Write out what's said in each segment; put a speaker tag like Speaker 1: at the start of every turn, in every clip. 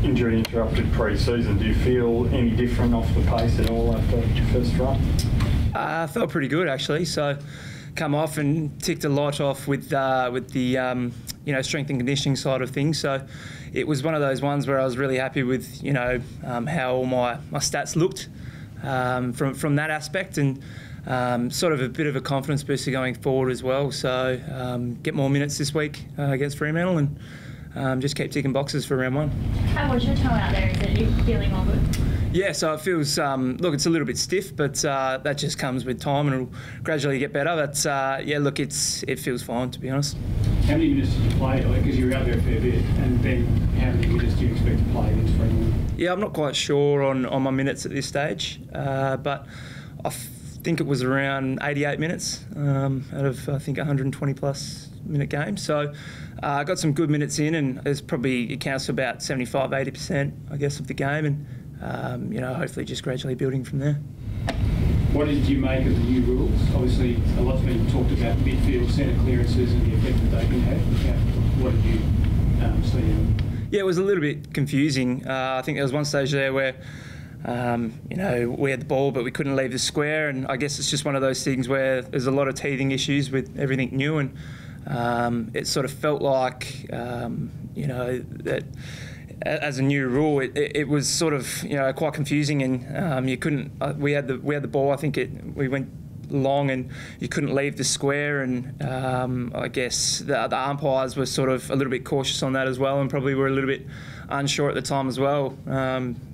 Speaker 1: injury interrupted pre-season. Do you feel any different off the pace at all after your first run?
Speaker 2: I felt pretty good actually. So come off and ticked a lot off with the strength and conditioning side of things. So it was one of those ones where I was really happy with how all my stats looked from that aspect, and sort of a bit of a confidence booster going forward as well. So get more minutes this week against Fremantle, and just keep ticking boxes for round one.
Speaker 3: How was your time out there? Is it you feeling all good?
Speaker 2: Yeah, so it feels, look, it's a little bit stiff, but that just comes with time and it'll gradually get better. But yeah, look, it feels fine, to be honest.
Speaker 4: How many minutes did you play? Because you were out there a fair bit, and then how many minutes do you expect to play against Fremantle?
Speaker 2: Yeah, I'm not quite sure on my minutes at this stage, but I think it was around 88 minutes out of, I think, 120 plus minute game. So I got some good minutes in, and it counts to about 75-80%, I guess, of the game, and hopefully just gradually building from there.
Speaker 4: What did you make of the new rules? Obviously, a lot's been talked about midfield centre clearances and the effect that they can have. What did you see?
Speaker 2: Yeah, it was a little bit confusing. I think there was one stage there where we had the ball but we couldn't leave the square, and I guess it's just one of those things where there's a lot of teething issues with everything new, and it sort of felt like that as a new rule it was sort of quite confusing, and you couldn't we had the ball. I think we went long and you couldn't leave the square, and I guess the umpires were sort of a little bit cautious on that as well, and probably were a little bit unsure at the time as well,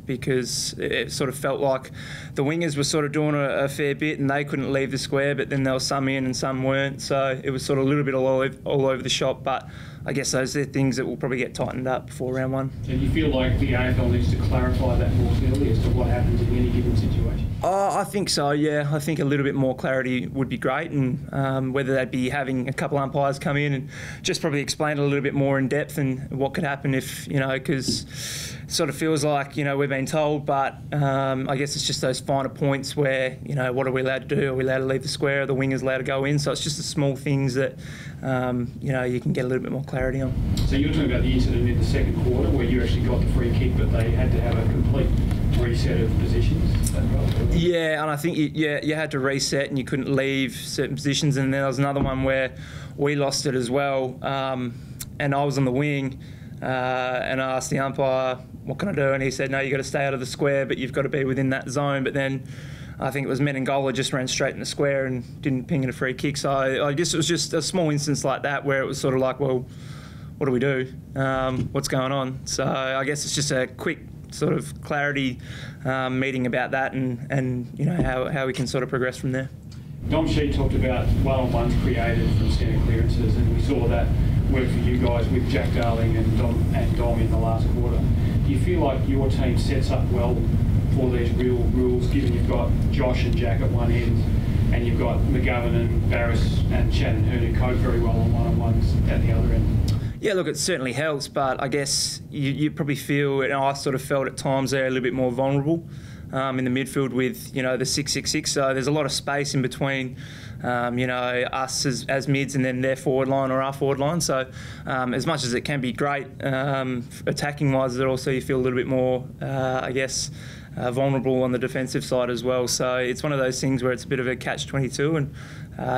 Speaker 2: because it sort of felt like the wingers were sort of doing a fair bit and they couldn't leave the square, but then there was some in and some weren't, so it was sort of a little bit all over the shop. But I guess those are things that will probably get tightened up before round one.
Speaker 4: So you feel like the AFL needs to clarify that more clearly as to what happens in any given situation?
Speaker 2: I think so, yeah. I think a little bit more clarity would be great, and whether that be having a couple umpires come in and just probably explain it a little bit more in depth and what could happen if, because it sort of feels like, we've been told, but I guess it's just those finer points where, what are we allowed to do? Are we allowed to leave the square? Are the wingers allowed to go in? So it's just the small things that, you can get a little bit more clarity on.
Speaker 4: So you're talking about the incident in the second quarter where you actually got the free kick, but they had to have a complete reset of positions? Is that right?
Speaker 2: Yeah, and I think you had to reset and you couldn't leave certain positions, and then there was another one where we lost it as well, and I was on the wing, and I asked the umpire, what can I do? And he said, no, you've got to stay out of the square, but you've got to be within that zone. But then I think it was Menengola just ran straight in the square and didn't ping it a free kick. So I guess it was just a small instance like that where it was sort of like, well, what do we do? What's going on? So I guess it's just a quick sort of clarity meeting about that, and how we can sort of progress from there.
Speaker 4: Dom Sheet talked about one-on-ones created from centre clearances, and we saw that work for you guys with Jack Darling and Dom in the last quarter. Do you feel like your team sets up well for these real rules, given you've got Josh and Jack at one end, and you've got McGovern and Barris and Shannon Hearn who cope very well on one-on-ones at the other end?
Speaker 2: Yeah, look, it certainly helps, but I guess you probably feel, and I sort of felt at times they're a little bit more vulnerable in the midfield with, the 6-6-6. So there's a lot of space in between, us as mids and then their forward line or our forward line. So as much as it can be great attacking-wise, it also you feel a little bit more, vulnerable on the defensive side as well. So it's one of those things where it's a bit of a catch-22, and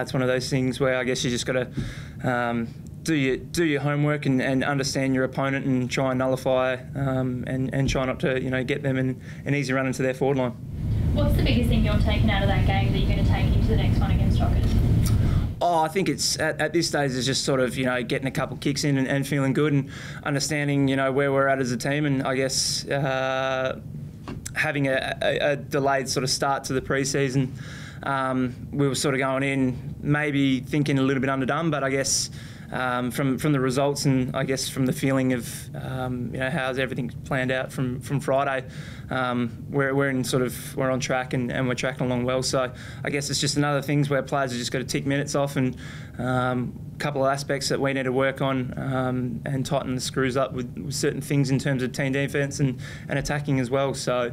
Speaker 2: it's one of those things where I guess you just got to do your homework and understand your opponent and try and nullify and try not to get them an easy run into their forward line.
Speaker 3: What's the biggest thing you're taking out of that game that you're going to take into the next one against Dockers?
Speaker 2: Oh, I think it's at this stage is just sort of getting a couple kicks in and feeling good and understanding where we're at as a team, and I guess having a delayed sort of start to the pre-season. We were sort of going in maybe thinking a little bit underdone, but I guess from the results and I guess from the feeling of how's everything planned out from Friday, we're on track and we're tracking along well. So I guess it's just another things where players have just got to tick minutes off, and a couple of aspects that we need to work on and tighten the screws up with certain things in terms of team defence and attacking as well. So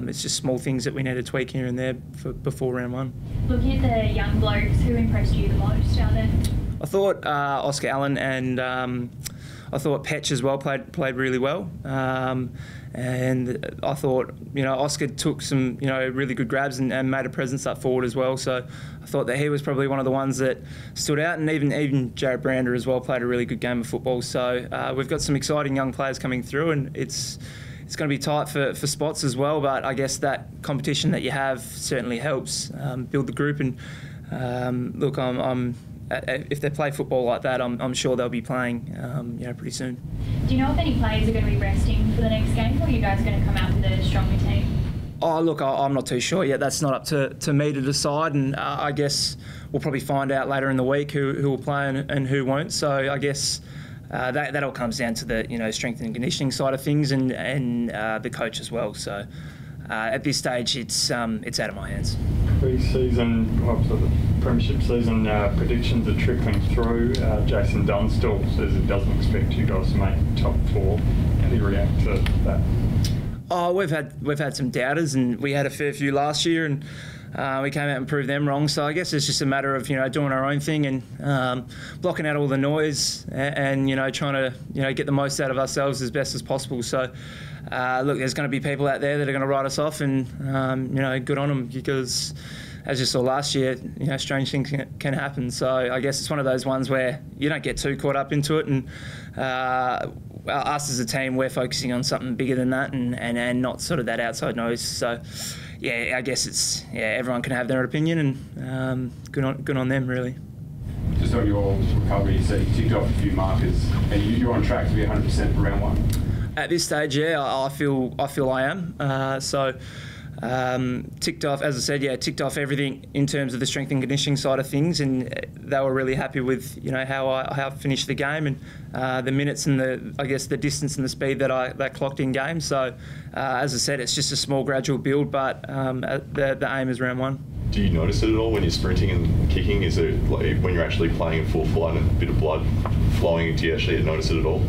Speaker 2: it's just small things that we need to tweak here and there before round one.
Speaker 3: Looking at the young blokes, who impressed you the most down there?
Speaker 2: I thought Oscar Allen and I thought Petch as well played really well. And I thought, Oscar took some, really good grabs and made a presence up forward as well. So I thought that he was probably one of the ones that stood out. And even Jared Brander as well played a really good game of football. So we've got some exciting young players coming through, and it's going to be tight for spots as well. But I guess that competition that you have certainly helps build the group. And look, if they play football like that, I'm sure they'll be playing, pretty soon.
Speaker 3: Do you know if any players are going to be resting for the next game, or are you guys going to come out with a stronger team?
Speaker 2: Oh, look, I'm not too sure yet. That's not up to me to decide, and I guess we'll probably find out later in the week who will play and who won't. So I guess that all comes down to the strength and conditioning side of things, and the coach as well. So at this stage, it's out of my hands.
Speaker 1: Pre-season, the premiership season predictions are trickling through. Jason Dunn still says he doesn't expect you guys to make top 4. How do you react to that?
Speaker 2: Oh, we've had some doubters, and we had a fair few last year, and we came out and proved them wrong. So I guess it's just a matter of doing our own thing and blocking out all the noise and trying to get the most out of ourselves as best as possible. So look, there's going to be people out there that are going to write us off, and good on them, because as you saw last year, strange things can happen. So I guess it's one of those ones where you don't get too caught up into it, and us as a team, we're focusing on something bigger than that, and not sort of that outside noise. So yeah, I guess it's everyone can have their opinion, and good on them, really.
Speaker 5: Just on your recovery, so you ticked off a few markers, and you're on track to be 100% for round 1.
Speaker 2: At this stage, I feel I am. Ticked off, as I said, ticked off everything in terms of the strength and conditioning side of things, and they were really happy with how I finished the game, and the minutes and the distance and the speed that clocked in game. So as I said, it's just a small gradual build, but the aim is round 1.
Speaker 6: Do you notice it at all when you're sprinting and kicking? Is it like when you're actually playing in full flight and a bit of blood flowing, do you actually notice it at all?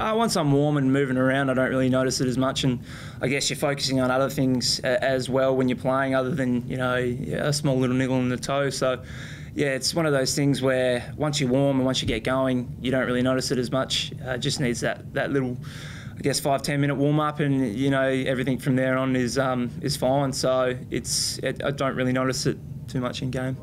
Speaker 2: Once I'm warm and moving around, I don't really notice it as much, and I guess you're focusing on other things as well when you're playing, other than a small little niggle in the toe. So yeah, it's one of those things where once you're warm and once you get going, you don't really notice it as much. It just needs that little, I guess, 5-10 minute warm up, and everything from there on is fine. So I don't really notice it too much in game.